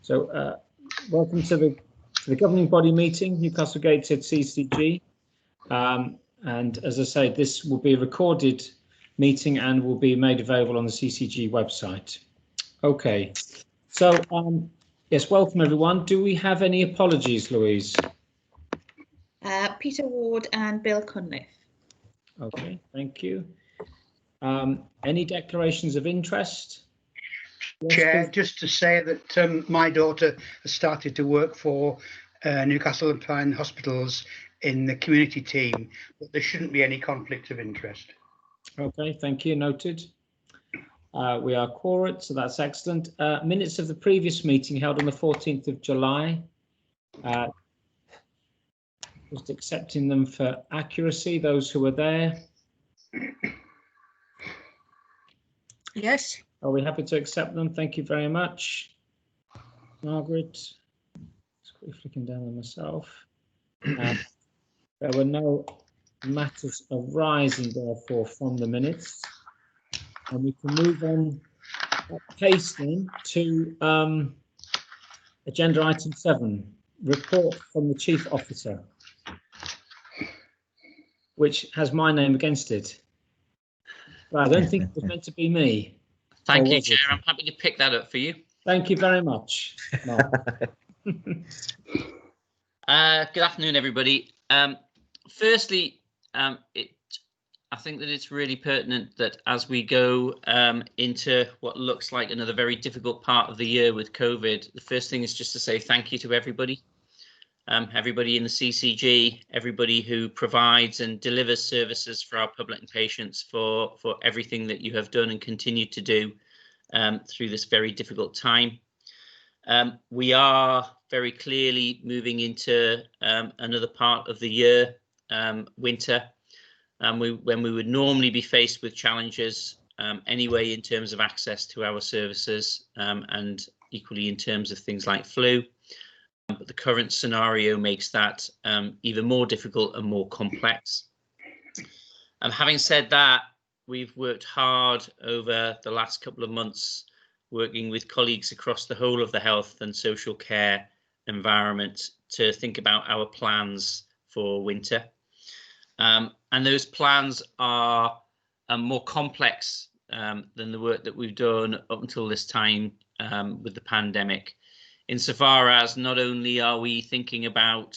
So welcome to the governing body meeting, Newcastle Gateshead CCG. And as I say, this will be a recorded meeting and will be made available on the CCG website. Okay, so yes, welcome everyone. Do we have any apologies, Louise? Peter Ward and Bill Cunliffe. Okay, thank you. Any declarations of interest? Yes, Chair, please. just to say that my daughter has started to work for Newcastle upon Hospitals in the community team, but there shouldn't be any conflict of interest. Okay, thank you, noted. We are quorate, so that's excellent. Minutes of the previous meeting held on the 14th of July. Just accepting them for accuracy, those who were there. Yes. Are we happy to accept them? Thank you very much. Margaret, just quickly flicking down on myself. There were no matters arising, therefore, from the minutes. And we can move on at pace then to agenda item 7, report from the Chief Officer, which has my name against it. But I don't think it was meant to be me. Thank you, Chair. I'm happy to pick that up for you. Thank you very much, Mark. Good afternoon, everybody. Firstly, I think that it's really pertinent that as we go into what looks like another very difficult part of the year with COVID, the first thing is just to say thank you to everybody. Everybody in the CCG, everybody who provides and delivers services for our public and patients for everything that you have done and continue to do through this very difficult time. We are very clearly moving into another part of the year, winter, when we would normally be faced with challenges anyway in terms of access to our services and equally in terms of things like flu. But the current scenario makes that even more difficult and more complex. And having said that, we've worked hard over the last couple of months, working with colleagues across the whole of the health and social care environment to think about our plans for winter. And those plans are more complex than the work that we've done up until this time with the pandemic. Insofar as not only are we thinking about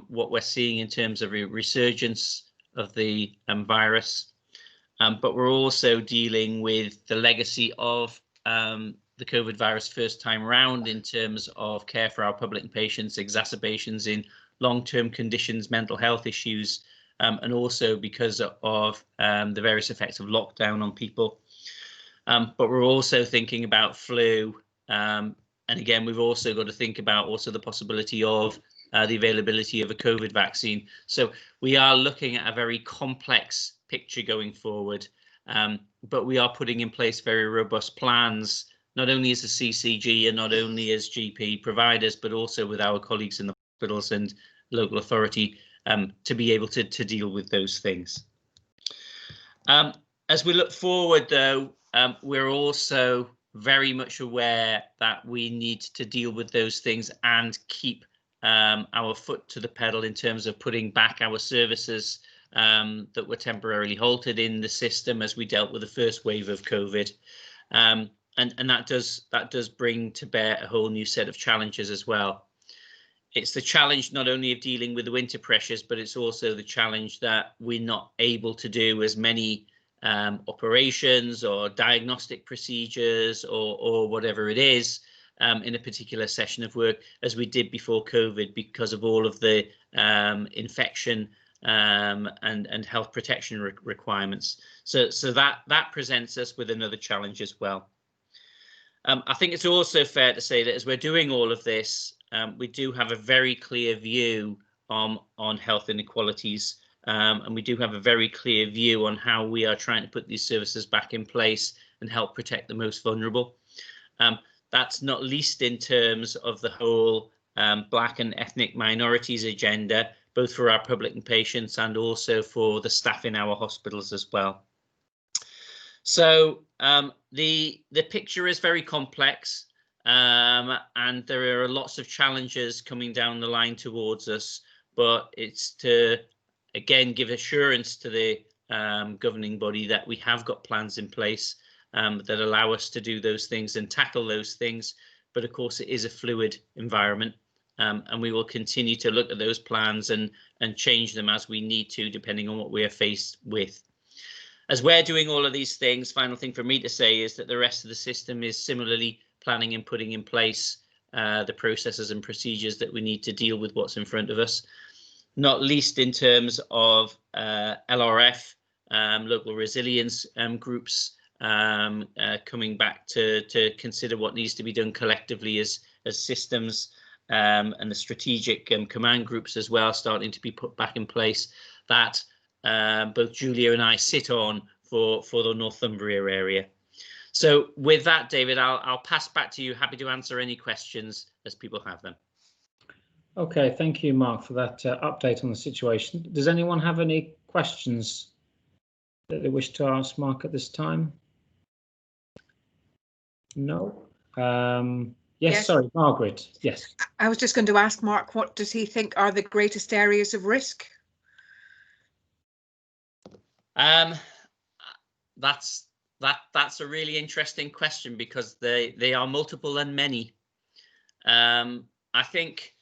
what we're seeing in terms of a resurgence of the virus, but we're also dealing with the legacy of the COVID virus first time around in terms of care for our public and patients, exacerbations in long-term conditions, mental health issues, and also because of the various effects of lockdown on people. But we're also thinking about flu. And again, we've also got to think about also the possibility of the availability of a COVID vaccine. So we are looking at a very complex picture going forward, but we are putting in place very robust plans, not only as a CCG and not only as GP providers, but also with our colleagues in the hospitals and local authority to be able to deal with those things. As we look forward, though, we're also very much aware that we need to deal with those things and keep our foot to the pedal in terms of putting back our services that were temporarily halted in the system as we dealt with the first wave of COVID. And that does bring to bear a whole new set of challenges as well. It's the challenge not only of dealing with the winter pressures, but it's also the challenge that we're not able to do as many operations or diagnostic procedures or whatever it is in a particular session of work as we did before COVID because of all of the infection and health protection requirements. So that presents us with another challenge as well. I think it's also fair to say that as we're doing all of this, we do have a very clear view on health inequalities. And we do have a very clear view on how we are trying to put these services back in place and help protect the most vulnerable. That's not least in terms of the whole Black and ethnic minorities agenda, both for our public and patients and also for the staff in our hospitals as well. So the picture is very complex. and there are lots of challenges coming down the line towards us, but it's to, again, give assurance to the governing body that we have got plans in place that allow us to do those things and tackle those things. But of course, it is a fluid environment, and we will continue to look at those plans and change them as we need to, depending on what we are faced with. As we're doing all of these things, final thing for me to say is that the rest of the system is similarly planning and putting in place the processes and procedures that we need to deal with what's in front of us, not least in terms of LRF, local resilience groups coming back to consider what needs to be done collectively as systems, and the strategic command groups as well starting to be put back in place, that both Julia and I sit on for the Northumbria area. So with that, David, I'll pass back to you. Happy to answer any questions as people have them. Okay, thank you, Mark, for that update on the situation. Does anyone have any questions that they wish to ask Mark at this time? No? Yes, sorry, Margaret. Yes. I was just going to ask Mark, what does he think are the greatest areas of risk? That's a really interesting question, because they are multiple and many. I think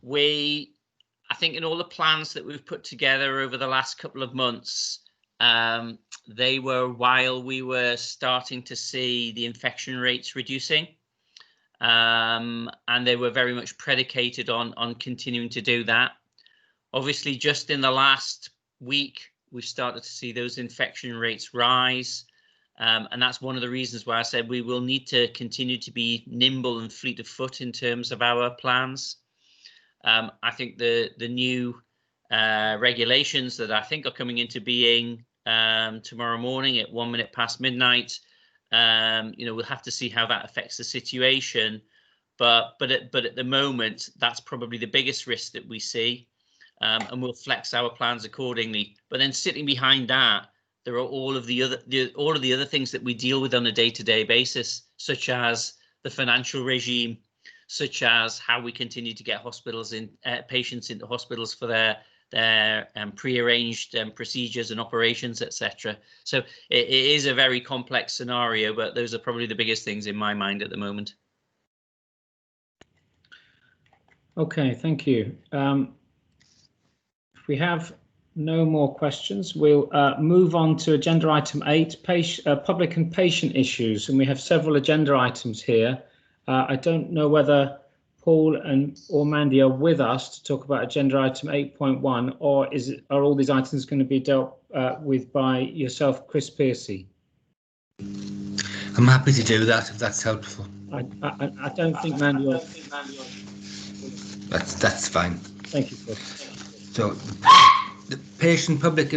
in all the plans that we've put together over the last couple of months, they were while we were starting to see the infection rates reducing, and they were very much predicated on continuing to do that. Obviously, just in the last week, we've started to see those infection rates rise. And that's one of the reasons why I said we will need to continue to be nimble and fleet of foot in terms of our plans. I think the new regulations that I think are coming into being tomorrow morning at 1 minute past midnight, we'll have to see how that affects the situation. But at the moment, that's probably the biggest risk that we see, and we'll flex our plans accordingly. But then sitting behind that, there are all of the other things that we deal with on a day-to-day basis, such as the financial regime, such as how we continue to get hospitals in patients into hospitals for their pre-arranged procedures and operations, etc. So it is a very complex scenario, but those are probably the biggest things in my mind at the moment. Okay, thank you. If we have no more questions, we'll move on to agenda item 8, public and patient issues, and we have several agenda items here. I don't know whether Paul or Mandy are with us to talk about agenda item 8.1, or are all these items going to be dealt with by yourself, Chris Piercy? I'm happy to do that if that's helpful. I don't think Mandy or... That's fine. Thank you, Chris. So the patient public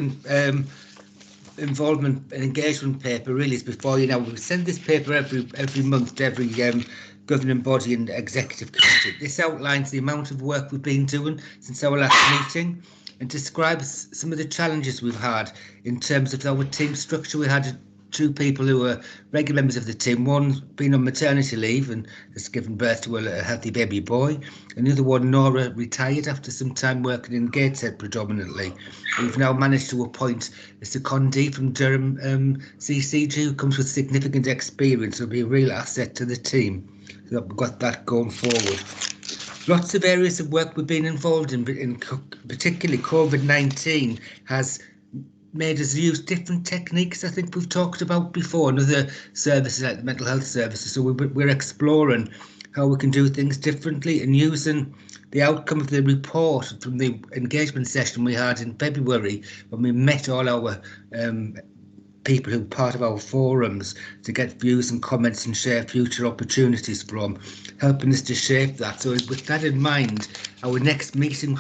involvement and engagement paper really is before you now. We send this paper every month to every governing body and executive committee. This outlines the amount of work we've been doing since our last meeting and describes some of the challenges we've had in terms of our team structure. We had 2 people who were regular members of the team, one being on maternity leave and has given birth to a healthy baby boy, and the other one, Nora, retired after some time working in Gateshead predominantly. We've now managed to appoint a secondee from Durham CCG who comes with significant experience and will be a real asset to the team. So we've got that going forward. Lots of areas of work we've been involved in particularly COVID-19 has made us use different techniques I think we've talked about before and other services like the mental health services. So we're exploring how we can do things differently and using the outcome of the report from the engagement session we had in February when we met all our people who are part of our forums to get views and comments and share future opportunities from, helping us to shape that. So with that in mind, our next meeting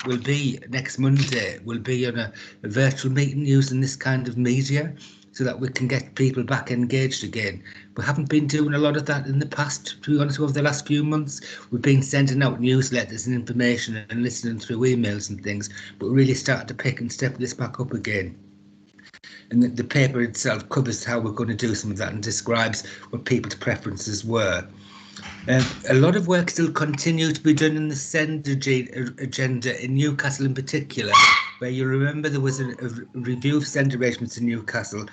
will be next Monday, will be on a virtual meeting using this kind of media so that we can get people back engaged again. We haven't been doing a lot of that in the past, to be honest, over the last few months. We've been sending out newsletters and information and listening through emails and things, but we really started to pick and step this back up again. And the paper itself covers how we're going to do some of that and describes what people's preferences were. A lot of work still continues to be done in the SEND agenda in Newcastle in particular, where you remember there was a review of SEND arrangements in Newcastle,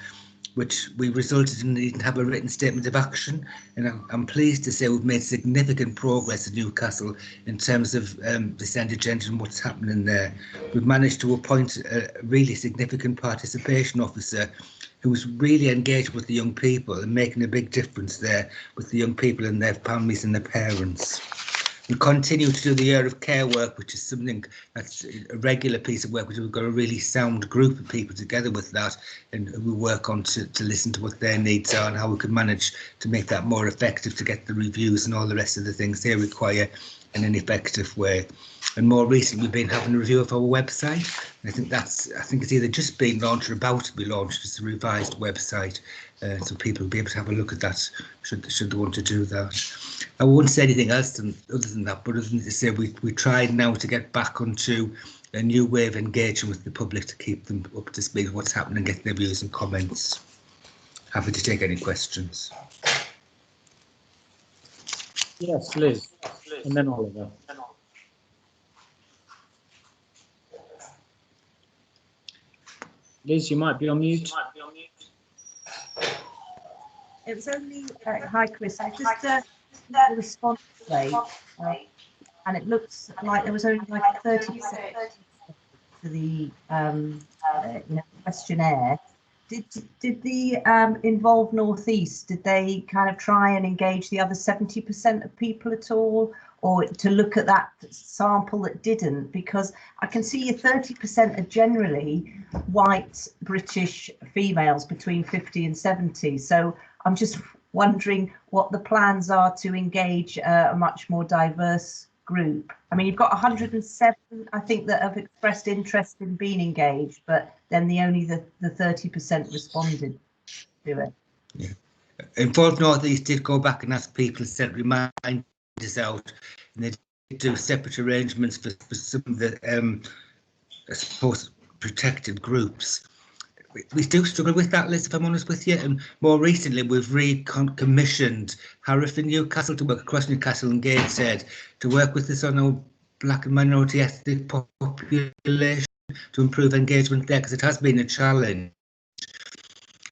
which we resulted in needing to have a written statement of action. And I'm pleased to say we've made significant progress in Newcastle in terms of the SEND agenda and what's happening there. We've managed to appoint a really significant participation officer who was really engaged with the young people and making a big difference there with the young people and their families and their parents. We continue to do the year of care work, which is something that's a regular piece of work, which we've got a really sound group of people together with that, and we work on to listen to what their needs are and how we can manage to make that more effective, to get the reviews and all the rest of the things they require in an effective way. And more recently, we've been having a review of our website. And I think it's either just been launched or about to be launched. It's a revised website, so people will be able to have a look at that should they want to do that. I won't say anything else other than that, but other than to say we tried now to get back onto a new way of engaging with the public to keep them up to speed with what's happening and get their views and comments. Happy to take any questions. Yes, Liz, and then Oliver. Liz, you might be on mute. It was only, hi Chris, I just the response rate, and it looks like there was only like 30% to the questionnaire. Did the Involve North East, did they kind of try and engage the other 70% of people at all, or to look at that sample that didn't? Because I can see 30% are generally white British females between 50 and 70. So I'm just wondering what the plans are to engage a much more diverse group. I mean, you've got 107, I think, that have expressed interest in being engaged, but then only the 30% responded to it. Yeah. Involved North East did go back and ask people to send reminders out, and they did do separate arrangements for some of the I suppose protected groups. We still struggle with that, Liz, if I'm honest with you. And more recently, we've recommissioned Harif in Newcastle to work across Newcastle and Gateshead to work with us on our black and minority ethnic population to improve engagement there, because it has been a challenge.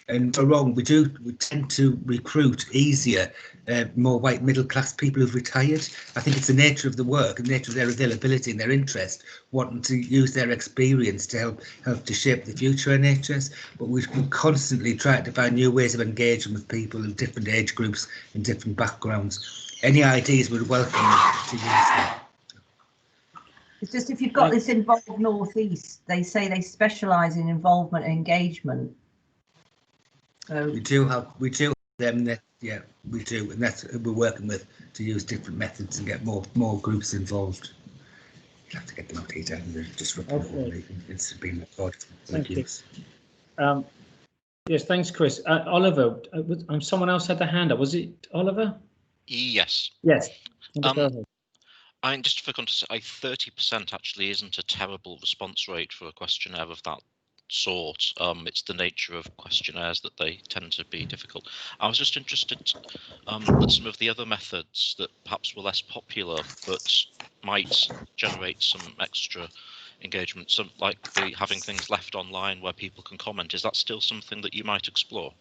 And for wrong, we tend to recruit easier more white middle class people who've retired. I think it's the nature of the work and the nature of their availability and their interest, wanting to use their experience to help to shape the future NHS. But we constantly try to find new ways of engaging with people in different age groups and different backgrounds. Any ideas we'd welcome to use them. It's just, if you've got this Involved North East, they say they specialise in involvement and engagement. So we do have them that, yeah, we do, and that's who we're working with to use different methods and get more groups involved. You'll have to get them out here and just report. Okay. It's been recorded. Thank you. Yes, thanks, Chris. Oliver, someone else had their hand up. Was it Oliver? Yes. Yes. I mean, just for context, 30% actually isn't a terrible response rate for a questionnaire of that sort. It's the nature of questionnaires that they tend to be difficult. I was just interested that some of the other methods that perhaps were less popular but might generate some extra engagement, some like having things left online where people can comment, is that still something that you might explore?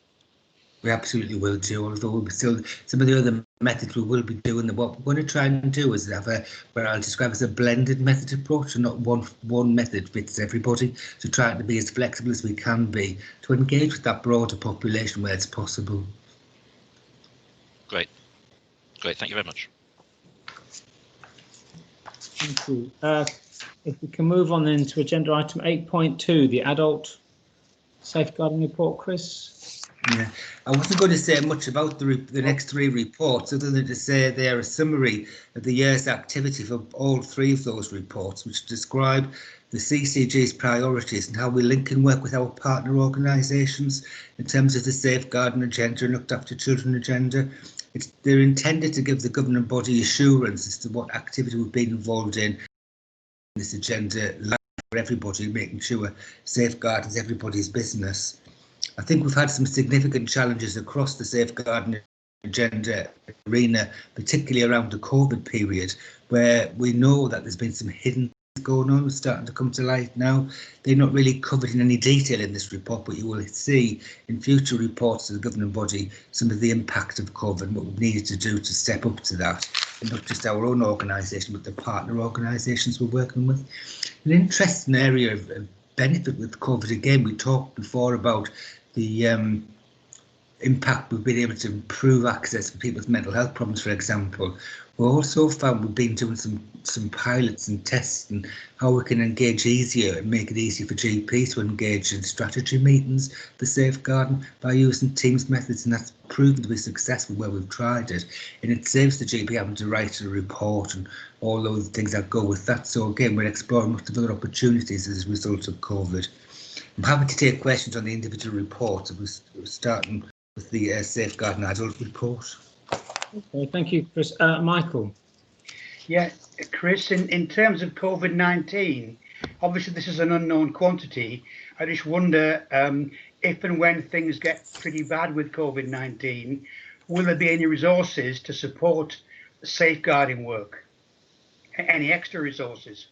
We absolutely will do, although we'll be still some of the other methods we will be doing. What we're going to try and do is have what I'll describe as a blended method approach, and not one method fits everybody. So trying to be as flexible as we can be to engage with that broader population where it's possible. Great. Thank you very much. Thank you. If we can move on then to agenda item 8.2, the adult safeguarding report, Chris. Yeah, I wasn't going to say much about the next three reports, other than to say they're a summary of the year's activity for all three of those reports, which describe the CCG's priorities and how we link and work with our partner organisations in terms of the safeguarding agenda and looked after children agenda. They're intended to give the governing body assurance as to what activity we've been involved in this agenda for everybody, making sure safeguarding is everybody's business. I think we've had some significant challenges across the safeguarding gender arena, particularly around the COVID period, where we know that there's been some hidden going on, starting to come to light now. They're not really covered in any detail in this report, but you will see in future reports to the governing body some of the impact of COVID and what we needed to do to step up to that, and not just our own organisation but the partner organisations we're working with. An interesting area of benefit with COVID, again, we talked before about the impact we've been able to improve access for people with mental health problems, for example. We also found we've been doing some pilots and tests and how we can engage easier and make it easier for GPs to engage in strategy meetings for safeguarding by using Teams methods, and that's proven to be successful where we've tried it, and it saves the GP having to write a report and all those things that go with that. So again, we're exploring lots of other opportunities as a result of COVID. I'm happy to take questions on the individual reports. We're starting with the safeguarding adult report. Okay, thank you, Chris. Michael. Yeah, Chris, in terms of COVID-19, obviously this is an unknown quantity. I just wonder if and when things get pretty bad with COVID-19, will there be any resources to support safeguarding work? Any extra resources?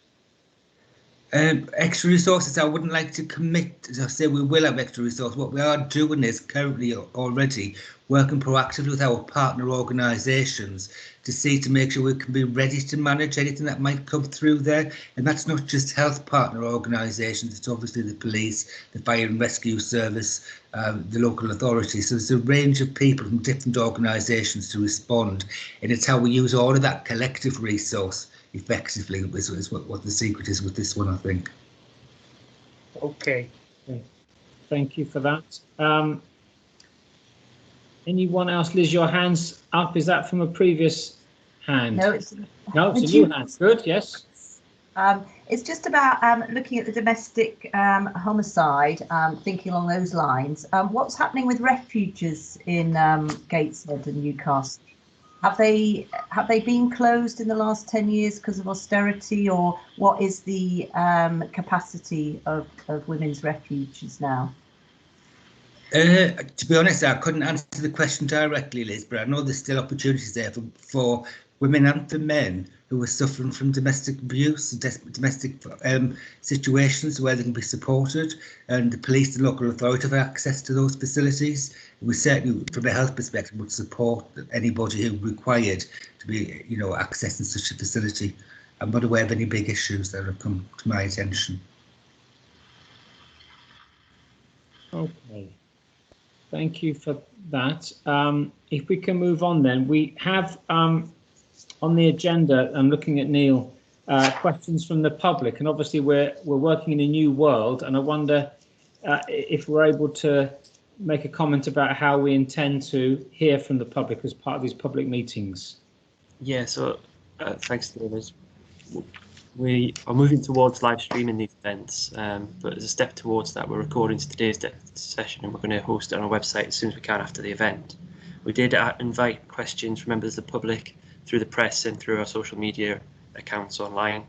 Extra resources, I wouldn't like to commit. As I say, we will have extra resources. What we are doing is currently already working proactively with our partner organisations to make sure we can be ready to manage anything that might come through there. And that's not just health partner organisations, it's obviously the police, the fire and rescue service, the local authorities. So there's a range of people from different organisations to respond. And it's how we use all of that collective resource effectively is what the secret is with this one, I think. Okay. Thank you for that. Anyone else? Liz, your hand's up. Is that from a previous hand? No, it's a new hand. Good, yes. It's just about looking at the domestic homicide, thinking along those lines. What's happening with refuges in Gateshead and Newcastle? Have they been closed in the last 10 years because of austerity, or what is the capacity of women's refuges now? To be honest, I couldn't answer the question directly, Liz, but I know there's still opportunities there for women and for men who are suffering from domestic abuse, domestic situations where they can be supported, and the police and local authority have access to those facilities. We certainly, from a health perspective, would support anybody who required to be, accessing such a facility. I'm not aware of any big issues that have come to my attention. Okay. Thank you for that. If we can move on then, we have on the agenda, I'm looking at Neil, questions from the public, and obviously we're working in a new world, and I wonder if we're able to make a comment about how we intend to hear from the public as part of these public meetings. Yeah, so thanks, David. We are moving towards live streaming these events, but as a step towards that, we're recording today's session and we're going to host it on our website as soon as we can after the event. We did invite questions from members of the public through the press and through our social media accounts online,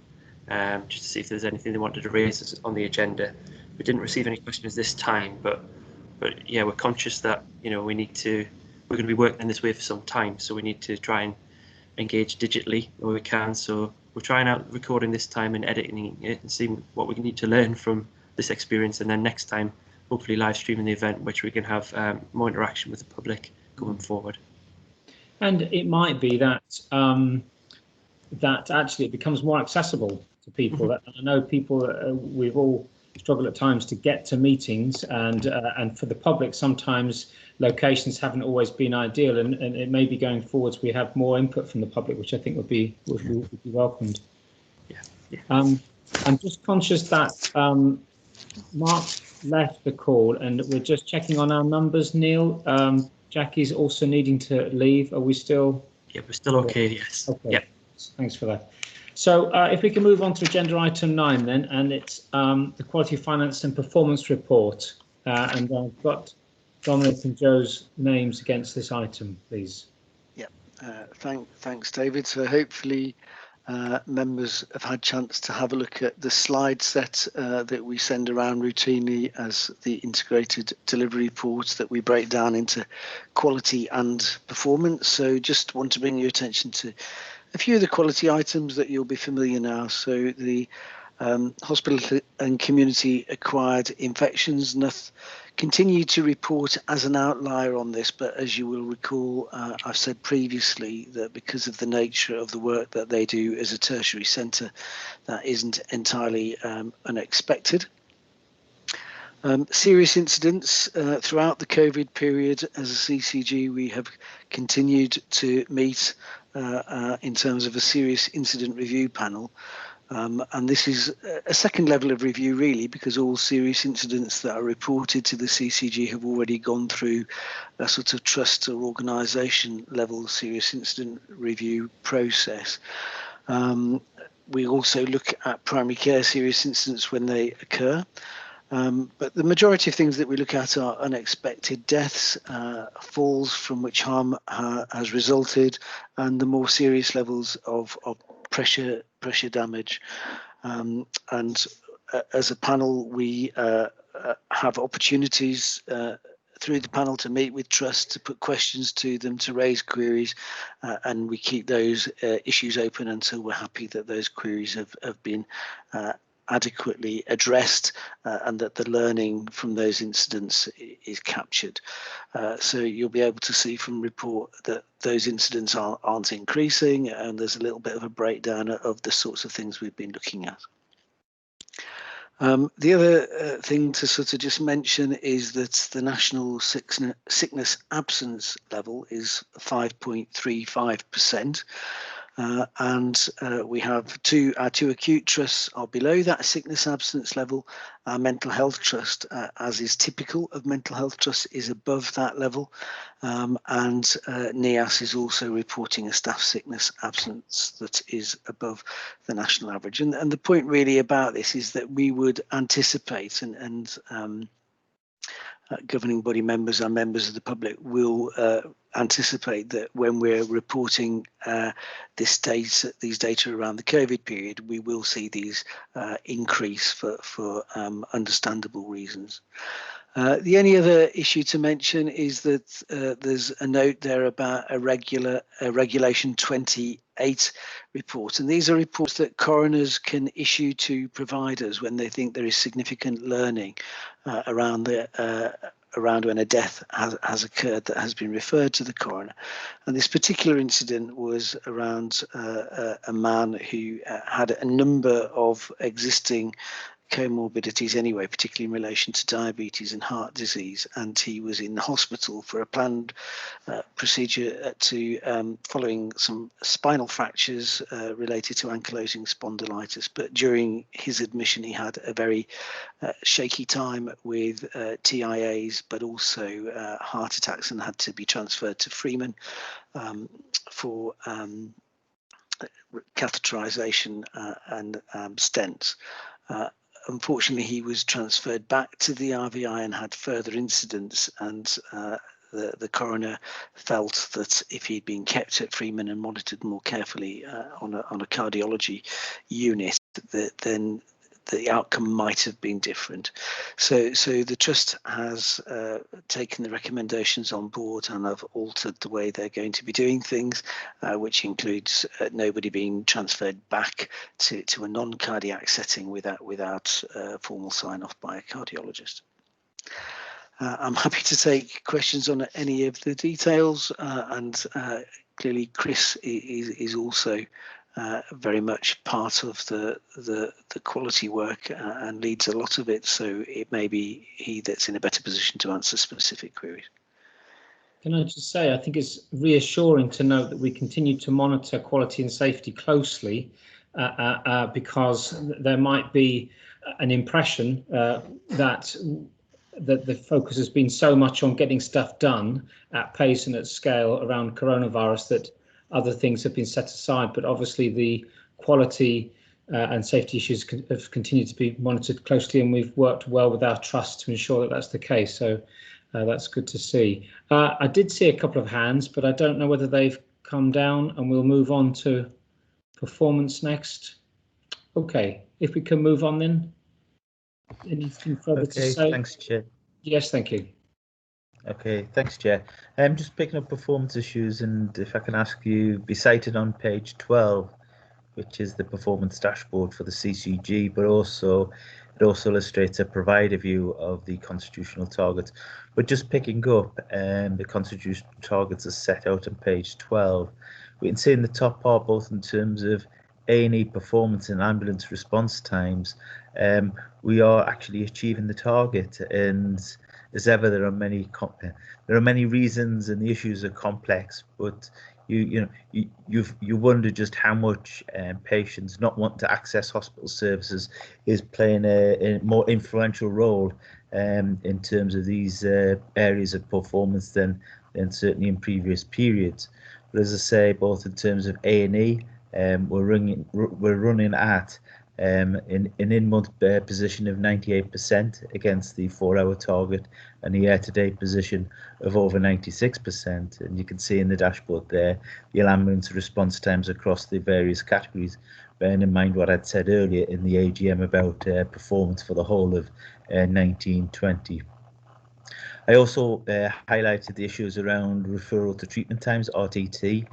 just to see if there's anything they wanted to raise on the agenda. We didn't receive any questions this time, but yeah, we're conscious that we're going to be working in this way for some time, so we need to try and engage digitally where we can. So we're trying out recording this time and editing it and seeing what we need to learn from this experience, and then next time hopefully live streaming the event, which we can have more interaction with the public going forward. And it might be that that actually it becomes more accessible to people. I know people, we've all struggled at times to get to meetings, and for the public sometimes locations haven't always been ideal, and it may be going forwards we have more input from the public, which I think would be welcomed. Yeah. I'm just conscious that Mark left the call, and we're just checking on our numbers. Neil, Jackie's also needing to leave. Are we still? Yeah, we're still okay. Yes. Okay. Yeah. Thanks for that. So if we can move on to agenda item 9 then, and it's the Quality Finance and Performance Report, and I've got Dominic and Joe's names against this item, please. Yeah, thanks, David. So hopefully members have had chance to have a look at the slide set that we send around routinely as the integrated delivery reports that we break down into quality and performance. So just want to bring your attention to a few of the quality items that you'll be familiar now. So the hospital and community acquired infections continue to report as an outlier on this, but as you will recall, I've said previously that because of the nature of the work that they do as a tertiary centre, that isn't entirely unexpected. Serious incidents throughout the COVID period as a CCG, we have continued to meet in terms of a serious incident review panel. And this is a second level of review, really, because all serious incidents that are reported to the CCG have already gone through a sort of trust or organisation level serious incident review process. We also look at primary care serious incidents when they occur. But the majority of things that we look at are unexpected deaths, falls from which harm has resulted, and the more serious levels of pressure damage. And as a panel, we have opportunities through the panel to meet with Trust, to put questions to them, to raise queries, and we keep those issues open until we're happy that those queries have been adequately addressed and that the learning from those incidents is captured. So you'll be able to see from report that those incidents aren't increasing, and there's a little bit of a breakdown of the sorts of things we've been looking at. The other thing to sort of just mention is that the national sickness absence level is 5.35%. And we have our two acute trusts are below that sickness absence level. Our mental health trust, as is typical of mental health trusts, is above that level. And NEAS is also reporting a staff sickness absence that is above the national average. And the point really about this is that we would anticipate and governing body members and members of the public will anticipate that when we're reporting these data around the COVID period, we will see these increase for understandable reasons. The only other issue to mention is that there's a note there about a Regulation 28 report, and these are reports that coroners can issue to providers when they think there is significant learning around when a death has occurred that has been referred to the coroner. And this particular incident was around a man who had a number of existing comorbidities anyway, particularly in relation to diabetes and heart disease, and he was in the hospital for a planned procedure following some spinal fractures related to ankylosing spondylitis. But during his admission, he had a very shaky time with TIAs, but also heart attacks, and had to be transferred to Freeman for catheterization and stents. Unfortunately, he was transferred back to the RVI and had further incidents, and the coroner felt that if he'd been kept at Freeman and monitored more carefully on a cardiology unit, then the outcome might have been different. So the trust has taken the recommendations on board and have altered the way they're going to be doing things, which includes nobody being transferred back to a non-cardiac setting without formal sign-off by a cardiologist. I'm happy to take questions on any of the details, and clearly Chris is also very much part of the quality work and leads a lot of it, so it may be he that's in a better position to answer specific queries. Can I just say, I think it's reassuring to note that we continue to monitor quality and safety closely, because there might be an impression that the focus has been so much on getting stuff done at pace and at scale around coronavirus that other things have been set aside, but obviously the quality and safety issues have continued to be monitored closely, and we've worked well with our trust to ensure that that's the case. So that's good to see. I did see a couple of hands, but I don't know whether they've come down, and we'll move on to performance next. Okay, if we can move on then. Anything further to Okay, say? thanks, Chair. Yes, thank you. Okay, thanks, Chair. I'm just picking up performance issues, and if I can ask you, be cited on page 12, which is the performance dashboard for the CCG, but also it also illustrates a provider view of the constitutional targets. But just picking up the constitutional targets are set out on page 12. We can see in the top part, both in terms of A&E performance and ambulance response times, we are actually achieving the target. And as ever, there are many reasons, and the issues are complex. But you wonder just how much patients not wanting to access hospital services is playing a more influential role in terms of these areas of performance than certainly in previous periods. But as I say, both in terms of A&E, we're running at an in-month position of 98% against the 4-hour target, and a year-to-date position of over 96%. And you can see in the dashboard there the ambulance response times across the various categories, bearing in mind what I'd said earlier in the AGM about performance for the whole of 1920. I also highlighted the issues around referral to treatment times, RTT.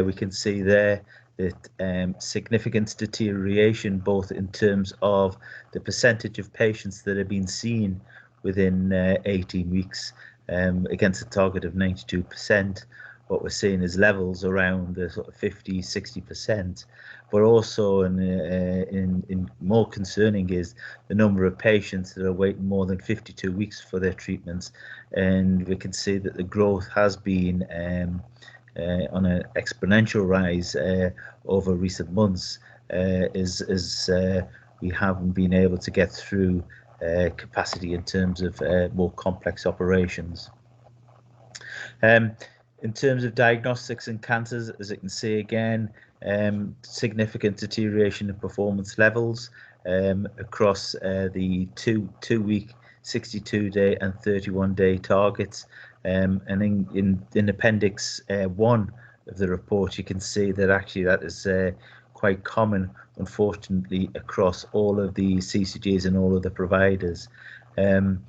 We can see there that significant deterioration, both in terms of the percentage of patients that have been seen within 18 weeks against a target of 92%. What we're seeing is levels around the sort of 50-60%, but also in more concerning is the number of patients that are waiting more than 52 weeks for their treatments, and we can see that the growth has been on an exponential rise over recent months, as we haven't been able to get through capacity in terms of more complex operations. In terms of diagnostics and cancers, as you can see again, significant deterioration in performance levels across the two-week, 62-day and 31-day targets. And in Appendix 1 of the report, you can see that actually that is quite common, unfortunately, across all of the CCGs and all of the providers. In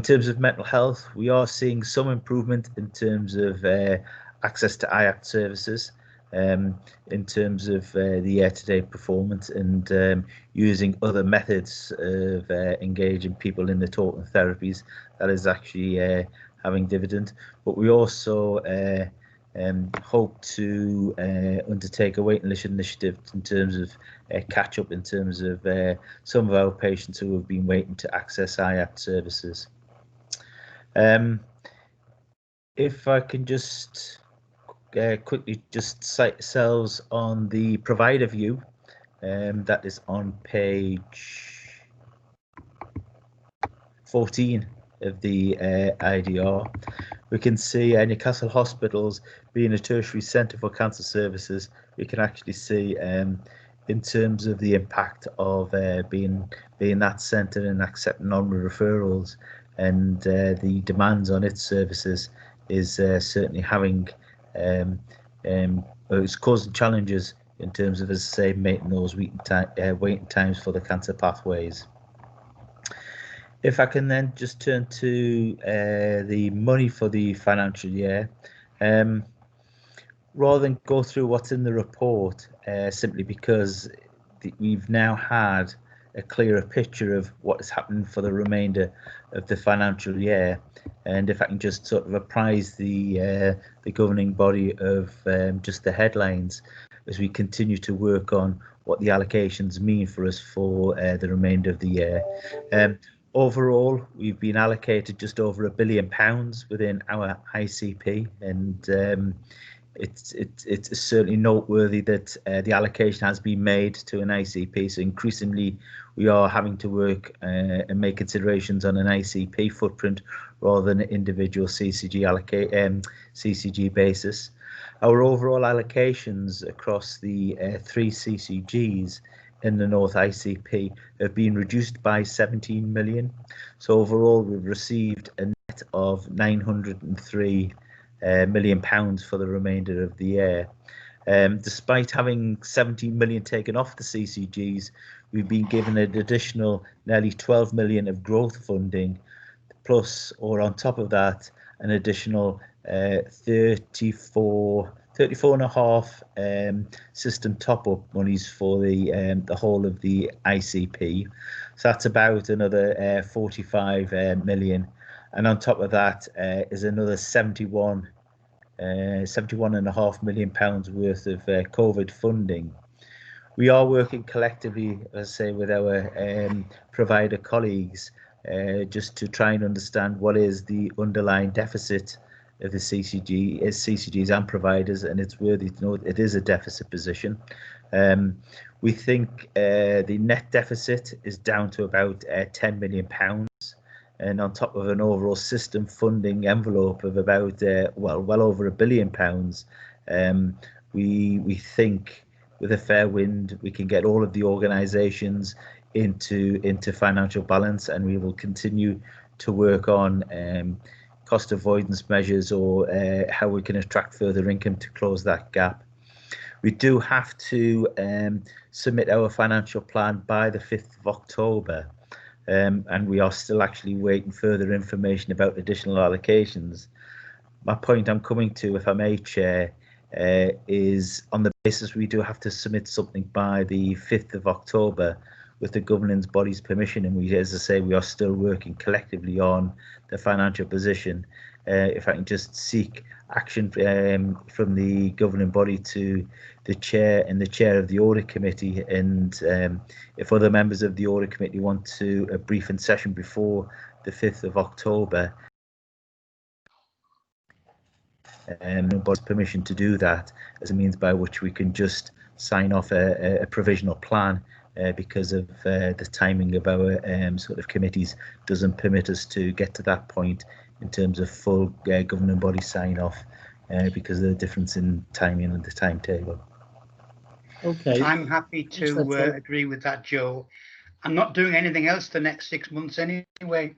terms of mental health, we are seeing some improvement in terms of access to IACT services, in terms of the year-to-date performance, and using other methods of engaging people in the talking therapies. That is actually having dividend. But we also hope to undertake a waiting list initiative in terms of catch up in terms of some of our patients who have been waiting to access IACT services. If I can just quickly just cite yourselves on the provider view, that is on page 14 of the IDR. We can see Newcastle hospitals being a tertiary centre for cancer services. We can actually see in terms of the impact of being that centre and accepting non-referrals, and the demands on its services is certainly having it's causing challenges in terms of, as I say, making those waiting times for the cancer pathways. If I can then just turn to the money for the financial year, rather than go through what's in the report, simply because we've now had a clearer picture of what is happening for the remainder of the financial year, and if I can just sort of apprise the governing body of just the headlines as we continue to work on what the allocations mean for us for the remainder of the year. Overall, we've been allocated just over £1 billion within our ICP, and it's certainly noteworthy that the allocation has been made to an ICP. So increasingly, we are having to work and make considerations on an ICP footprint rather than an individual CCG basis. Our overall allocations across the 3 CCGs in the North ICP have been reduced by 17 million. So overall, we've received a net of £903 million for the remainder of the year. Despite having 17 million taken off the CCGs, we've been given an additional nearly 12 million of growth funding, plus, or on top of that, an additional 34.5 system top-up monies for the whole of the ICP. So that's about another 45 million, and on top of that is another 71.5 million pounds worth of COVID funding. We are working collectively, as I say, with our provider colleagues just to try and understand what is the underlying deficit of the CCGs and providers, and it's worthy to note it is a deficit position. We think the net deficit is down to about 10 million pounds, and on top of an overall system funding envelope of about well over £1 billion. We think with a fair wind we can get all of the organisations into financial balance, and we will continue to work on cost avoidance measures or how we can attract further income to close that gap. We do have to submit our financial plan by the 5th of October, and we are still actually waiting further information about additional allocations. My point I'm coming to, if I may, Chair, is on the basis we do have to submit something by the 5th of October with the governance body's permission, and we, as I say, we are still working collectively on the financial position. If I can just seek action from the governing body to the chair and the chair of the audit committee, and if other members of the audit committee want to a briefing session before the 5th of October, body's permission to do that as a means by which we can just sign off a provisional plan, because of the timing of our sort of committees doesn't permit us to get to that point in terms of full governing body sign off, because of the difference in timing and the timetable. Okay. I'm happy to agree with that, Joe. I'm not doing anything else the next 6 months anyway.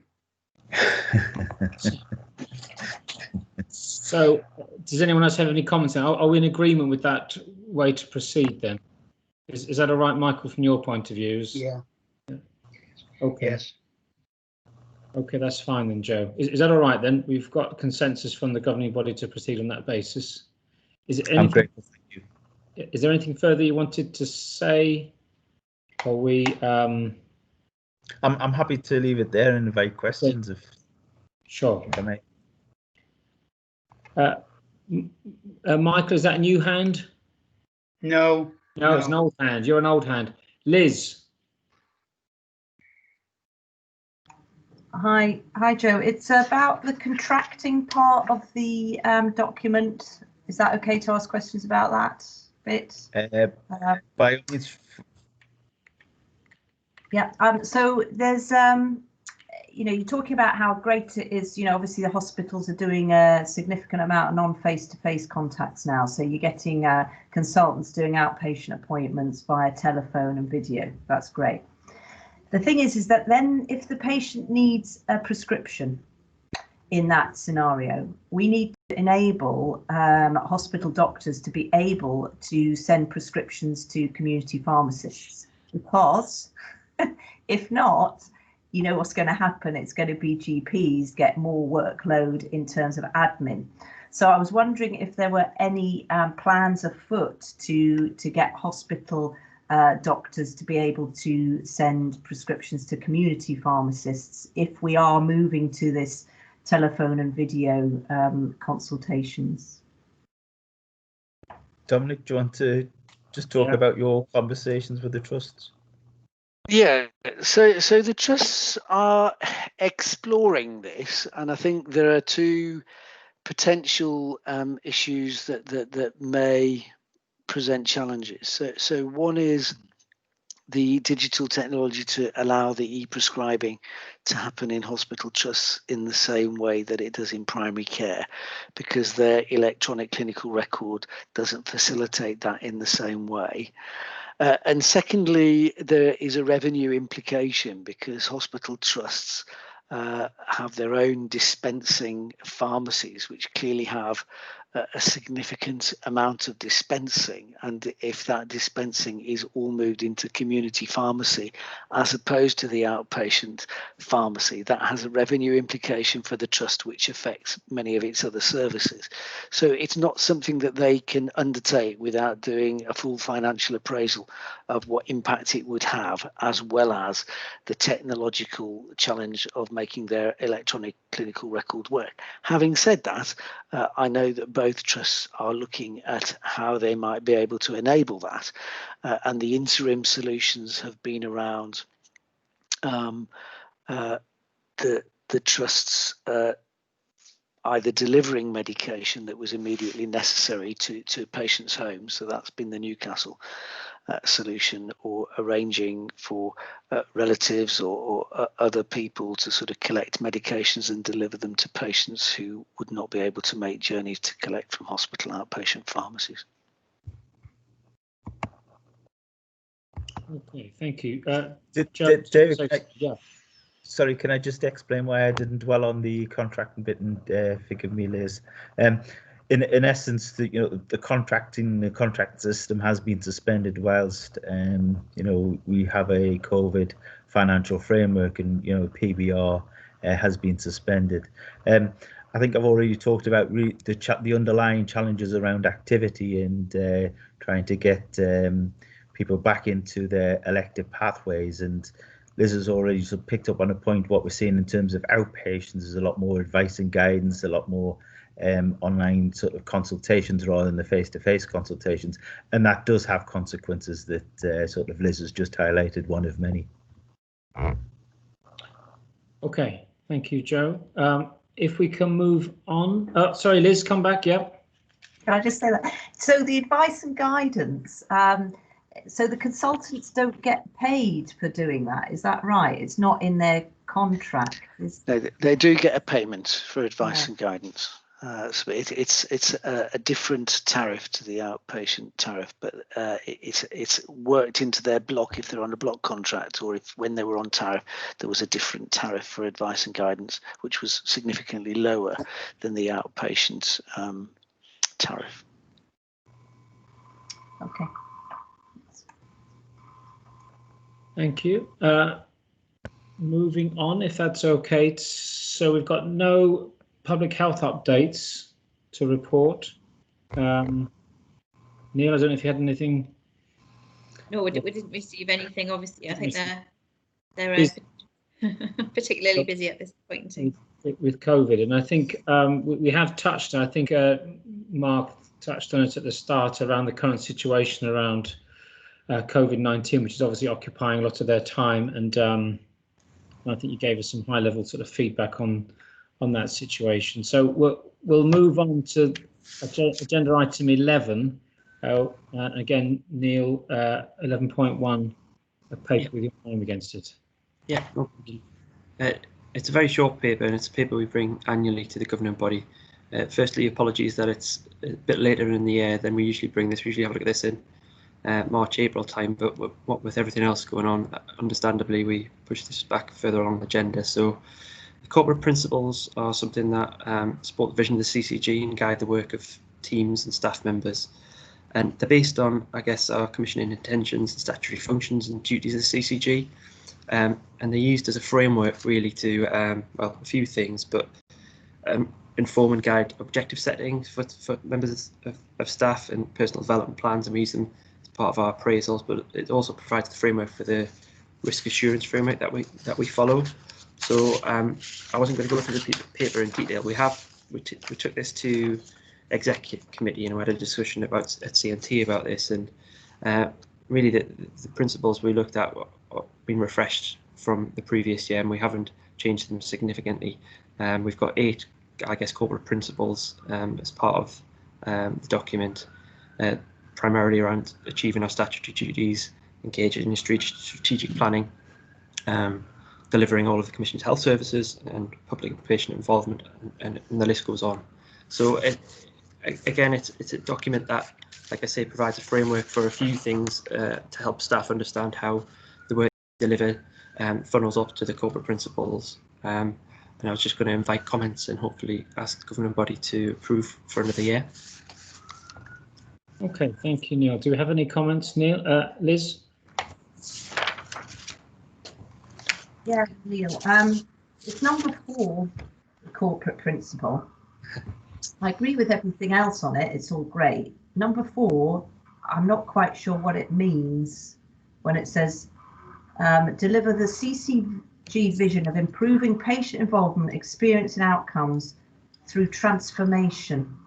So, does anyone else have any comments? Are we in agreement with that way to proceed then? Is that all right, Michael, from your point of view? Yeah. Okay. Yes. Okay, that's fine then, Joe. Is that all right then? We've got consensus from the governing body to proceed on that basis. Is it anything? I'm grateful. Thank you. Is there anything further you wanted to say? Or we? I'm happy to leave it there and invite questions if. Sure. If I may. Michael, is that a new hand? No. No, it's an old hand. You're an old hand. Liz. Hi, Joe. It's about the contracting part of the document. Is that okay to ask questions about that bit? By all means. Yeah. So there's you're talking about how great it is. Obviously the hospitals are doing a significant amount of non-face-to-face contacts now. So you're getting consultants doing outpatient appointments via telephone and video. That's great. The thing is that then if the patient needs a prescription in that scenario, we need to enable hospital doctors to be able to send prescriptions to community pharmacists, because if not, you know what's going to happen. It's going to be GPs get more workload in terms of admin. So I was wondering if there were any plans afoot to get hospital doctors to be able to send prescriptions to community pharmacists if we are moving to this telephone and video consultations. Dominic, do you want to just talk about your conversations with the trusts? Yeah, so the trusts are exploring this, and I think there are two potential issues that may present challenges. So one is the digital technology to allow the e-prescribing to happen in hospital trusts in the same way that it does in primary care, because their electronic clinical record doesn't facilitate that in the same way. And secondly, there is a revenue implication, because hospital trusts have their own dispensing pharmacies, which clearly have a significant amount of dispensing, and if that dispensing is all moved into community pharmacy as opposed to the outpatient pharmacy, that has a revenue implication for the trust which affects many of its other services. So it's not something that they can undertake without doing a full financial appraisal of what impact it would have, as well as the technological challenge of making their electronic clinical record work. Having said that, I know that both trusts are looking at how they might be able to enable that, and the interim solutions have been around the trusts either delivering medication that was immediately necessary to patients' homes, so that's been the Newcastle solution, or arranging for relatives or other people to sort of collect medications and deliver them to patients who would not be able to make journeys to collect from hospital outpatient pharmacies. Okay, thank you. David, yeah. Sorry, can I just explain why I didn't dwell on the contracting bit, and forgive me, Liz. In essence, the contract system has been suspended whilst we have a COVID financial framework, and PBR has been suspended. I think I've already talked about the underlying challenges around activity and trying to get people back into their elective pathways, and Liz has already sort of picked up on a point. What we're seeing in terms of outpatients is a lot more advice and guidance, a lot more online sort of consultations rather than the face-to-face consultations, and that does have consequences that sort of Liz has just highlighted, one of many. Okay, thank you, Joe. If we can move on. Oh, sorry, Liz, come back. Yep. Can I just say that? So the advice and guidance, so the consultants don't get paid for doing that, is that right? It's not in their contract. No, they do get a payment for advice and guidance. So it's a different tariff to the outpatient tariff, but it's worked into their block if they're on a block contract, or if when they were on tariff there was a different tariff for advice and guidance, which was significantly lower than the outpatient tariff. Okay. Thank you. Moving on, if that's okay. So we've got no public health updates to report. Neil, I don't know if you had anything. No, we didn't receive anything. Obviously, I think they're particularly busy at this point in time with COVID, and I think we have touched. I think Mark touched on it at the start around the current situation around COVID-19, which is obviously occupying a lot of their time, and I think you gave us some high-level sort of feedback on that situation. So we'll move on to agenda item 11. Again, Neil, 11.1, a paper with your name against it. Yeah, no problem. It's a very short paper, and it's a paper we bring annually to the governing body. Firstly, apologies that it's a bit later in the year than we usually bring this. We usually have a look at this in March, April time, but what with everything else going on, understandably, we push this back further along the agenda. So the corporate principles are something that support the vision of the CCG and guide the work of teams and staff members. And they're based on, I guess, our commissioning intentions and statutory functions and duties of the CCG. And they're used as a framework really to, well, a few things, but inform and guide objective settings for members of staff and personal development plans, and we use them as part of our appraisals, but it also provides the framework for the risk assurance framework that we follow. So I wasn't going to go through the paper in detail. We took this to executive committee, and we had a discussion at CNT about this, and really the principles we looked at are been refreshed from the previous year, and we haven't changed them significantly. We've got 8, I guess, corporate principles as part of the document, primarily around achieving our statutory duties, engaging in strategic planning, delivering all of the Commission's health services, and public and patient involvement, and the list goes on. So again, it's a document that, like I say, provides a framework for a few things to help staff understand how the work delivered funnels up to the corporate principles. And And I was just going to invite comments and hopefully ask the governing body to approve for another year. Okay, thank you, Neil. Do we have any comments, Neil? Liz? Yeah, Neil. It's number 4, the corporate principle. I agree with everything else on it. It's all great. Number 4, I'm not quite sure what it means when it says deliver the CCG vision of improving patient involvement, experience and outcomes through transformation.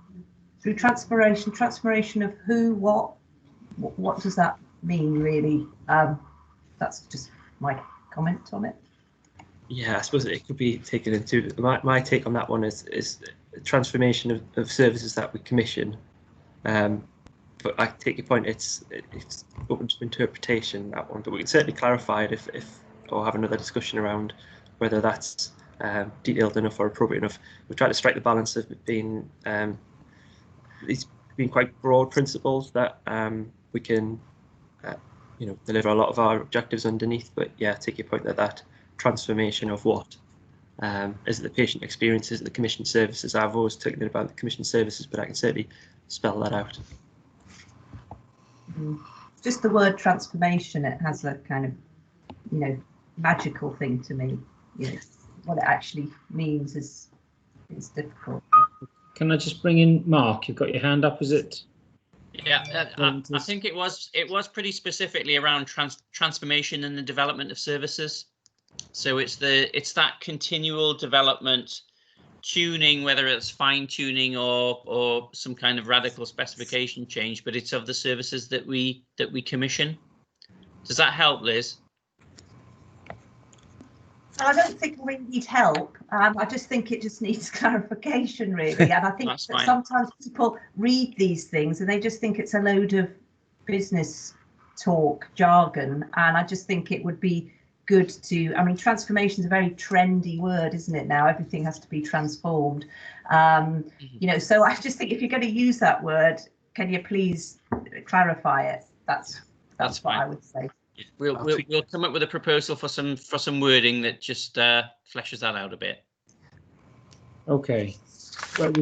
Through transformation of who, what does that mean really? That's just my comment on it. Yeah, I suppose it could be taken into my take on that one is transformation of services that we commission. But I take your point. It's open to interpretation, that one. But we can certainly clarify it if or have another discussion around whether that's detailed enough or appropriate enough. We try to strike the balance of it being these being quite broad principles that we can deliver a lot of our objectives underneath. But yeah, take your point that transformation of what is it the patient experience, is it the commission services? I've always taken it about the commission services, but I can certainly spell that out. Just the word transformation, it has a kind of magical thing to me. What it actually means is difficult. Can I just bring in Mark? You've got your hand up, is it? Yeah, I think it was pretty specifically around transformation and the development of services. So it's that continual development, tuning, whether it's fine tuning or some kind of radical specification change, but it's of the services that we commission. Does that help, Liz? I don't think we need help. I just think it just needs clarification, really. And I think that sometimes people read these things and they just think it's a load of business talk, jargon. And I just think it would be good to, transformation is a very trendy word, isn't it now? Everything has to be transformed. So I just think if you're going to use that word, can you please clarify it? That's what fine. I would say. We'll come up with a proposal for some wording that just fleshes that out a bit. Okay. Well,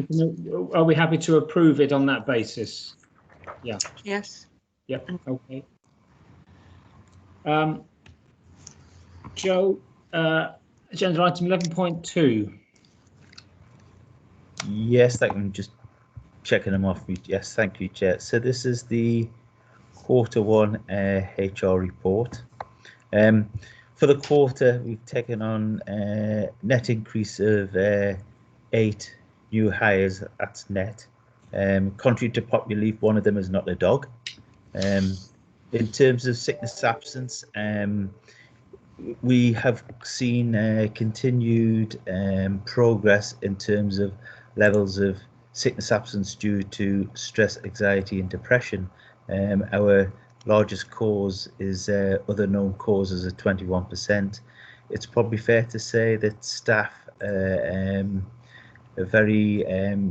are we happy to approve it on that basis? Yeah. Yes. Yep. Okay. Joe, agenda item 11.2. Yes, I'm just checking them off. Yes, thank you, Chair. So this is the Q1 HR report. For the quarter, we've taken on a net increase of 8 new hires. That's net. Contrary to popular belief, one of them is not a dog. In terms of sickness absence, we have seen continued progress in terms of levels of sickness absence due to stress, anxiety and depression. Our largest cause is other known causes at 21%. It's probably fair to say that staff are very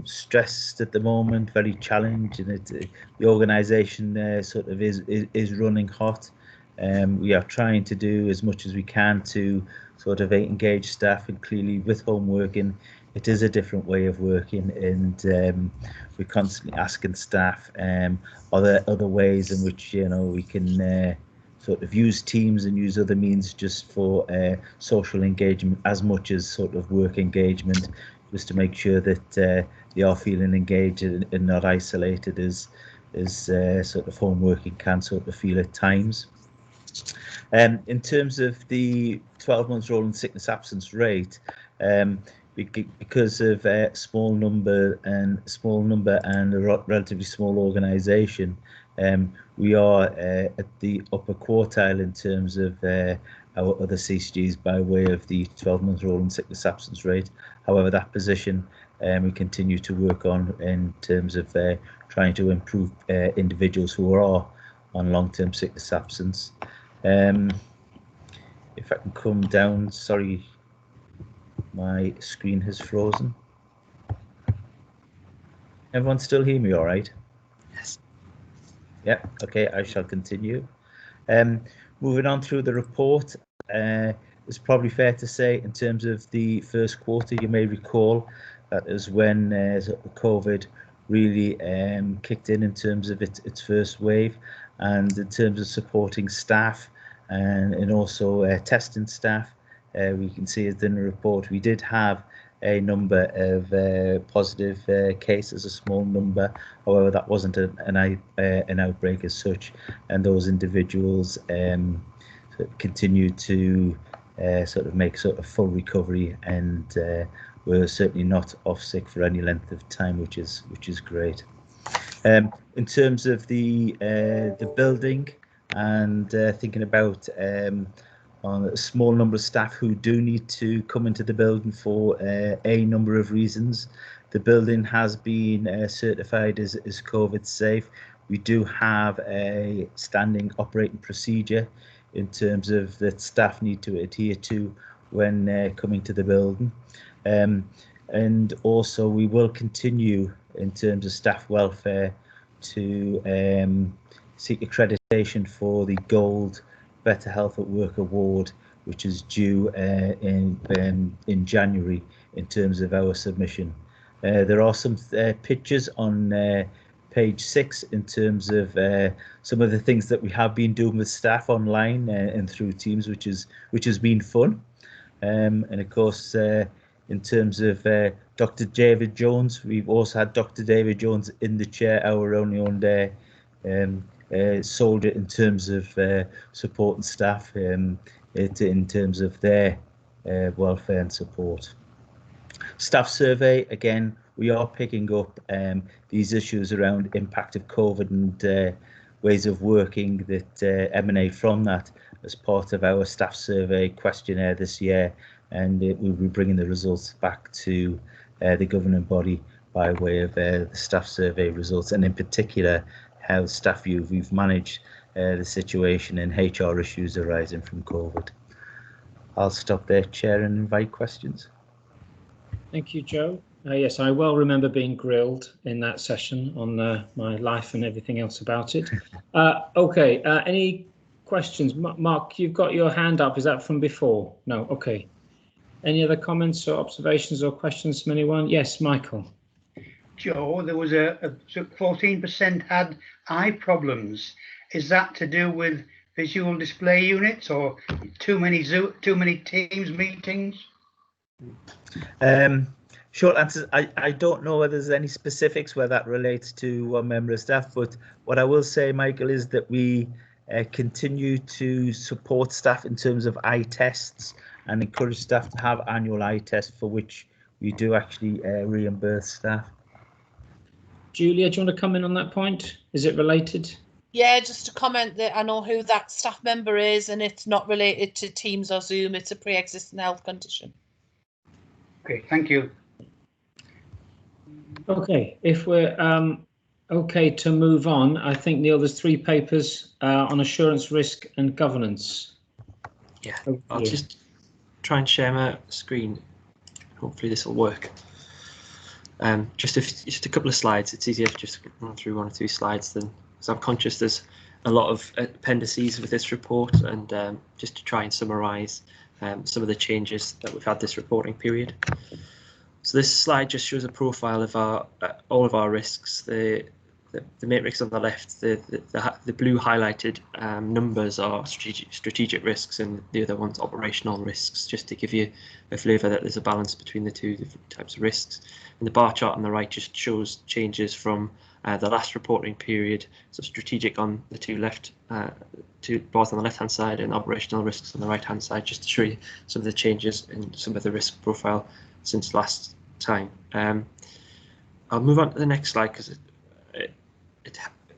stressed at the moment, very challenged, and the organisation sort of is running hot. We are trying to do as much as we can to sort of engage staff, and clearly with home working, it is a different way of working, and we're constantly asking staff, are there other ways in which we can sort of use Teams and use other means just for social engagement as much as sort of work engagement, just to make sure that they are feeling engaged and not isolated as sort of home working can sort of feel at times. In terms of the 12 months rolling sickness absence rate, because of small number and a relatively small organisation, we are at the upper quartile in terms of our other CCGs by way of the 12 months rolling sickness absence rate. However, that position we continue to work on in terms of trying to improve individuals who are on long-term sickness absence. If I can come down, sorry, my screen has frozen. Everyone still hear me all right? Yes. Yeah, okay, I shall continue. Moving on through the report, it's probably fair to say in terms of the first quarter, you may recall that is when COVID really kicked in terms of its first wave, and in terms of supporting staff and also testing staff. We can see as in the report, we did have a number of positive cases, a small number. However, that wasn't an outbreak as such, and those individuals continue to sort of make sort of full recovery, and were certainly not off sick for any length of time, which is great. In terms of the building, and thinking about on a small number of staff who do need to come into the building for a number of reasons. The building has been certified as COVID safe. We do have a standing operating procedure in terms of that staff need to adhere to when coming to the building. And also we will continue in terms of staff welfare to seek accreditation for the Gold Better Health at Work Award, which is due in January in terms of our submission. There are some pictures on page 6 in terms of some of the things that we have been doing with staff online and through Teams, which has been fun. And of course, in terms of Dr. David Jones, we've also had Dr. David Jones in the chair, our only owned soldier in terms of supporting staff in terms of their welfare and support. Staff survey, again, we are picking up these issues around impact of COVID and ways of working that emanate from that as part of our staff survey questionnaire this year, and we'll be bringing the results back to the governing body by way of the staff survey results, and in particular how staff view we've managed the situation and HR issues arising from COVID. I'll stop there, Chair, and invite questions. Thank you, Joe. Yes, I well remember being grilled in that session on my life and everything else about it. Okay, any questions? Mark, you've got your hand up. Is that from before? No, okay. Any other comments or observations or questions from anyone? Yes, Michael. Joe, there was a 14% had eye problems. Is that to do with visual display units or too many Teams meetings? Short answer, I don't know whether there's any specifics where that relates to one member of staff, but what I will say, Michael, is that we continue to support staff in terms of eye tests and encourage staff to have annual eye tests, for which we do actually reimburse staff. Julia, do you want to come in on that point? Is it related? Yeah, just to comment that I know who that staff member is, and it's not related to Teams or Zoom. It's a pre-existing health condition. Okay, thank you. Okay, if we're okay to move on, I think, Neil, there's 3 papers on assurance, risk and governance. Yeah, I'll just try and share my screen. Hopefully this will work. Just a couple of slides. It's easier to just run through 1 or 2 slides than, because I'm conscious there's a lot of appendices with this report, and just to try and summarise some of the changes that we've had this reporting period. So this slide just shows a profile of all of our risks. The matrix on the left, the blue highlighted numbers are strategic risks, and the other one's operational risks, just to give you a flavour that there's a balance between the 2 different types of risks. And the bar chart on the right just shows changes from the last reporting period. So strategic on the 2 left, both on the left hand side, and operational risks on the right hand side, just to show you some of the changes in some of the risk profile since last time. I'll move on to the next slide because it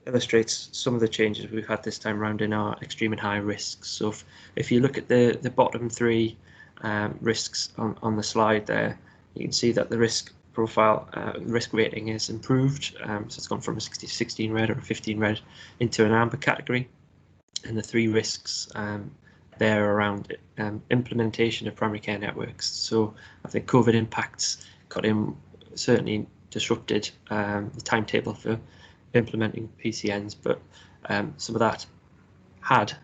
illustrates some of the changes we've had this time around in our extreme and high risks. So if you look at the bottom 3 risks on the slide there, you can see that the risk profile, risk rating is improved. So it's gone from a 16 red or a 15 red into an amber category. And the 3 risks there around implementation of primary care networks. So I think COVID impacts certainly disrupted the timetable for implementing PCNs, but some of that had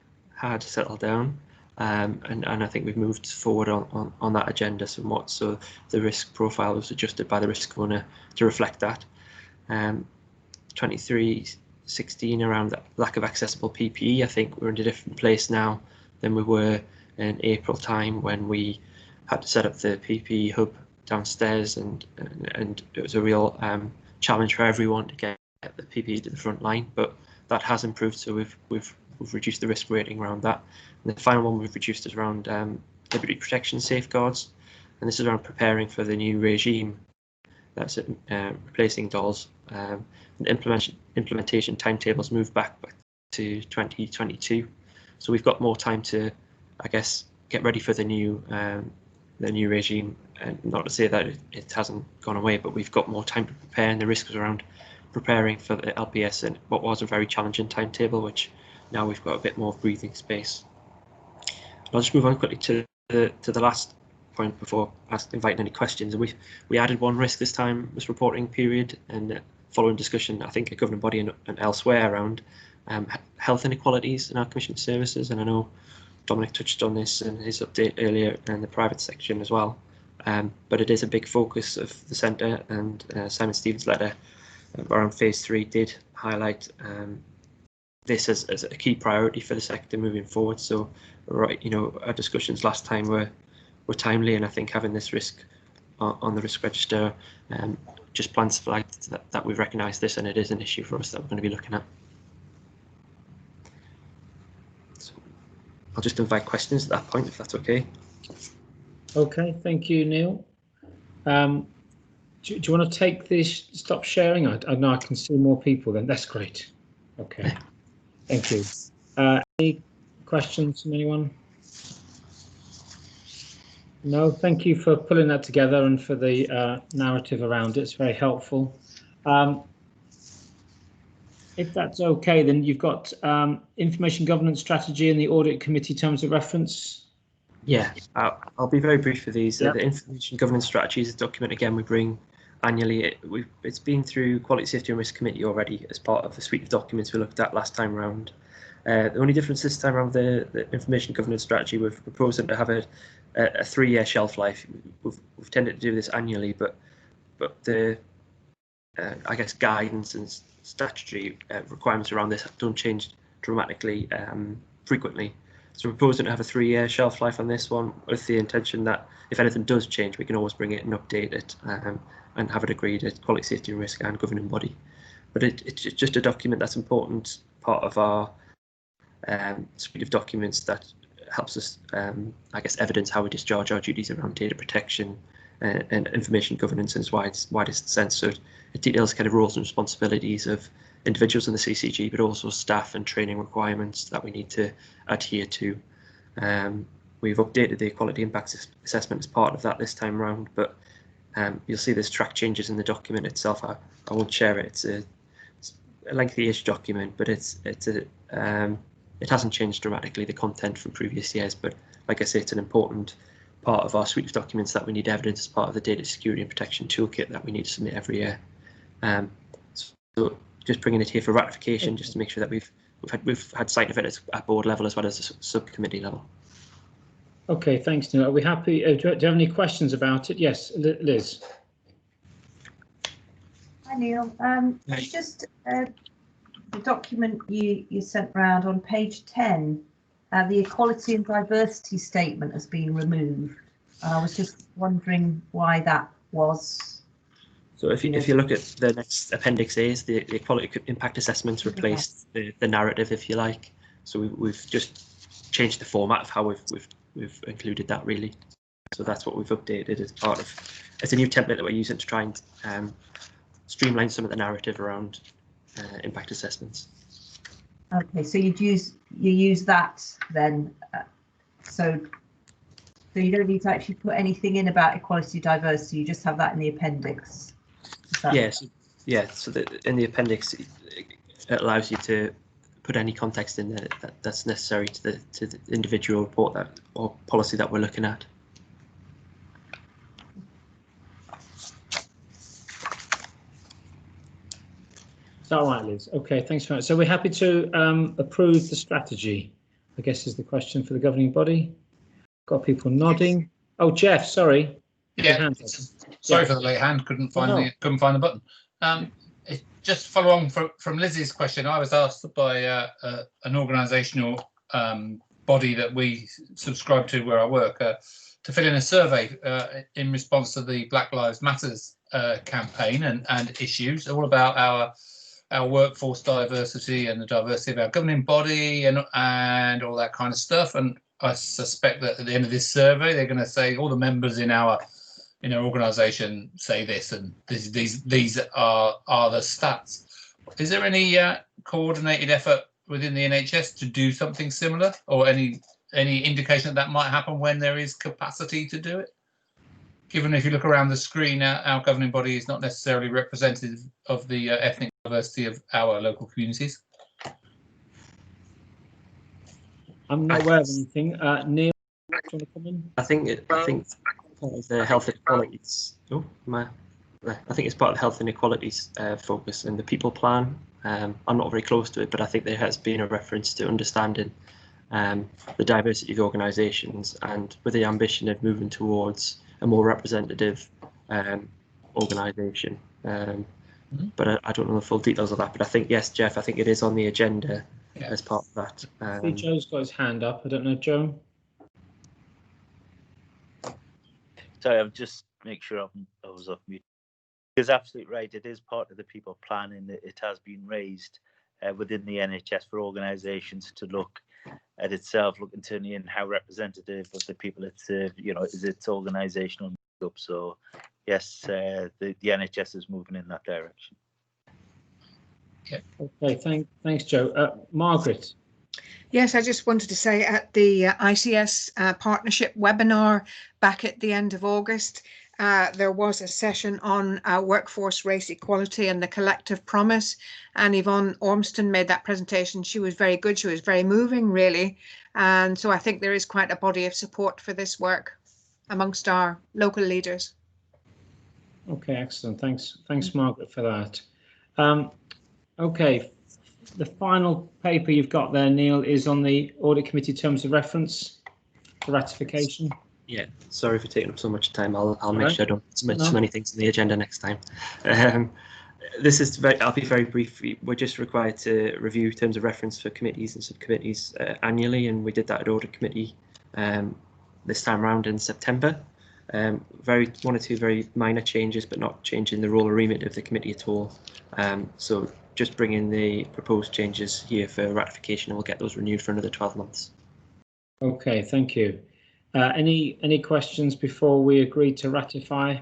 settled down. and I think we've moved forward on that agenda somewhat. So the risk profile was adjusted by the risk owner to reflect that. 2316 around that lack of accessible PPE. I think we're in a different place now than we were in April time when we had to set up the PPE hub downstairs, and it was a real challenge for everyone to get the PPE to the front line. But that has improved, so we've reduced the risk rating around that. And the final one we've reduced is around liberty protection safeguards, and this is around preparing for the new regime. That's replacing dolls. And implementation timetables moved back to 2022, so we've got more time to, I guess, get ready for the new regime. And not to say that it hasn't gone away, but we've got more time to prepare, and the risk was around preparing for the LPS and what was a very challenging timetable, which now we've got a bit more breathing space. I'll just move on quickly to the last point before inviting any questions. And we added one risk this time, this reporting period, and following discussion, I think, a governing body and elsewhere around health inequalities in our commission services. And I know Dominic touched on this in his update earlier in the private section as well. But it is a big focus of the centre, and Simon Stevens' letter around phase 3 did highlight this as a key priority for the sector moving forward. So, right, our discussions last time were timely, and I think having this risk on the risk register just plants the flag that we've recognised this, and it is an issue for us that we're going to be looking at. So I'll just invite questions at that point, if that's okay. Okay, thank you, Neil. Do you want to take this? Stop sharing. I know I can see more people then. That's great. Okay, thank you. Any questions from anyone? No, thank you for pulling that together and for the narrative around it. It's very helpful. If that's okay, then you've got information governance strategy and the audit committee terms of reference. Yeah, I'll be very brief for these. Yep. The information governance strategy is a document, again, we bring annually. It's been through Quality, Safety and Risk Committee already as part of the suite of documents we looked at last time round. The only difference this time around the information governance strategy, we're proposing to have a 3-year shelf life. We've tended to do this annually, but the I guess guidance and statutory requirements around this don't change dramatically frequently. So we're proposing to have a 3-year shelf life on this one, with the intention that if anything does change, we can always bring it and update it and have it agreed at Quality, Safety and Risk and governing body. But it's just a document that's important, part of our suite of documents that helps us, I guess, evidence how we discharge our duties around data protection and information governance in its widest sense. So it details kind of roles and responsibilities of individuals in the CCG, but also staff and training requirements that we need to adhere to. We've updated the equality impact assessment as part of that this time round, but you'll see there's track changes in the document itself. I won't share it. It's a lengthy-ish document, but it hasn't changed dramatically, the content from previous years. But like I say, it's an important part of our suite of documents that we need evidence as part of the data security and protection toolkit that we need to submit every year. So just bringing it here for ratification, just to make sure that we've had sight of it at board level as well as the subcommittee level. Okay, thanks, Neil. Are we happy? Do you have any questions about it? Yes, Liz. Hi, Neil. Just the document you sent round on page 10, the equality and diversity statement has been removed. I was just wondering why that was. So if you look at the next appendix A, is the equality impact assessments replaced the narrative, if you like. So we've just changed the format of how we've included that, really. So that's what we've updated as part of. It's a new template that we're using to try and streamline some of the narrative around impact assessments. Okay, so you use that then. So you don't need to actually put anything in about equality diversity. You just have that in the appendix. Yes, yeah. So in the appendix, it allows you to put any context in there that's necessary to the individual report or policy that we're looking at. Is that right, Liz? Okay, thanks very much. So we're happy to approve the strategy. I guess is the question for the governing body. Got people nodding. Oh, Jeff, sorry. Yeah, sorry for the late hand. Couldn't find the button. Just follow on from Lizzie's question. I was asked by an organisational body that we subscribe to where I work to fill in a survey in response to the Black Lives Matters campaign and issues, all about our workforce diversity and the diversity of our governing body and all that kind of stuff. And I suspect that at the end of this survey, they're going to say all the members in our organisation say this, and these are the stats. Is there any coordinated effort within the NHS to do something similar, or any indication that might happen when there is capacity to do it? Given if you look around the screen, our governing body is not necessarily representative of the ethnic diversity of our local communities. I'm not aware of anything. Neil, do you want to come in? I think part of the health inequalities. I think it's part of the health inequalities focus in the people plan. I'm not very close to it, but I think there has been a reference to understanding the diversity of organisations, and with the ambition of moving towards a more representative organisation. But I don't know the full details of that. But I think, yes, Jeff, I think it is on the agenda as part of that. See, Joe's got his hand up. I don't know, Joe. Sorry, I'm just make sure I was off mute. It's absolutely right. It is part of the people planning. It has been raised within the NHS for organisations to look at itself, look internally, and how representative of the people it serves, is its organisational makeup. So, yes, the NHS is moving in that direction. Okay, thanks, Joe. Margaret. Yes, I just wanted to say at the ICS partnership webinar back at the end of August, there was a session on workforce race equality and the collective promise, and Yvonne Ormston made that presentation. She was very good. She was very moving, really. And so I think there is quite a body of support for this work amongst our local leaders. Okay, excellent. Thanks, Margaret, for that. Okay, the final paper you've got there, Neil, is on the Audit Committee Terms of Reference for ratification. Yeah, sorry for taking up so much time. I'll make sure I don't submit too many things on the agenda next time. This is I'll be very brief. We're just required to review terms of reference for committees and subcommittees annually, and we did that at Audit Committee this time around in September. One or two very minor changes, but not changing the role or remit of the committee at all. So just bringing the proposed changes here for ratification, and we'll get those renewed for another 12 months. Okay, thank you. Any questions before we agree to ratify?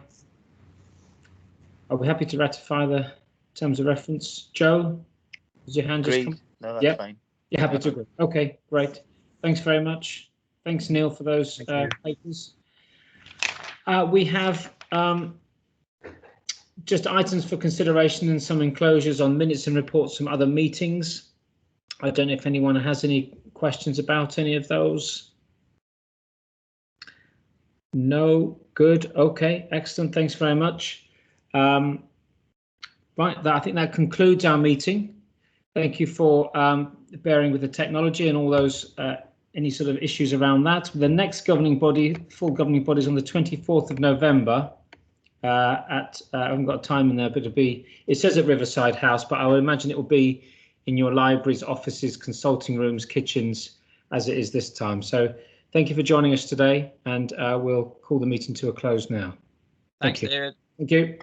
Are we happy to ratify the terms of reference? Joe, is your hand just come? No, that's fine. You're happy to agree. Okay, great. Thanks very much. Thanks, Neil, for those papers. We have just items for consideration and some enclosures on minutes and reports from other meetings. I don't know if anyone has any questions about any of those. No, good. Okay, excellent. Thanks very much. Right, I think that concludes our meeting. Thank you for bearing with the technology and all those any sort of issues around that. The next governing body, full governing body, is on the 24th of November. I haven't got a time in there, but it says at Riverside House, but I would imagine it will be in your libraries, offices, consulting rooms, kitchens, as it is this time. So thank you for joining us today, and we'll call the meeting to a close now. Thanks, David. Thank you.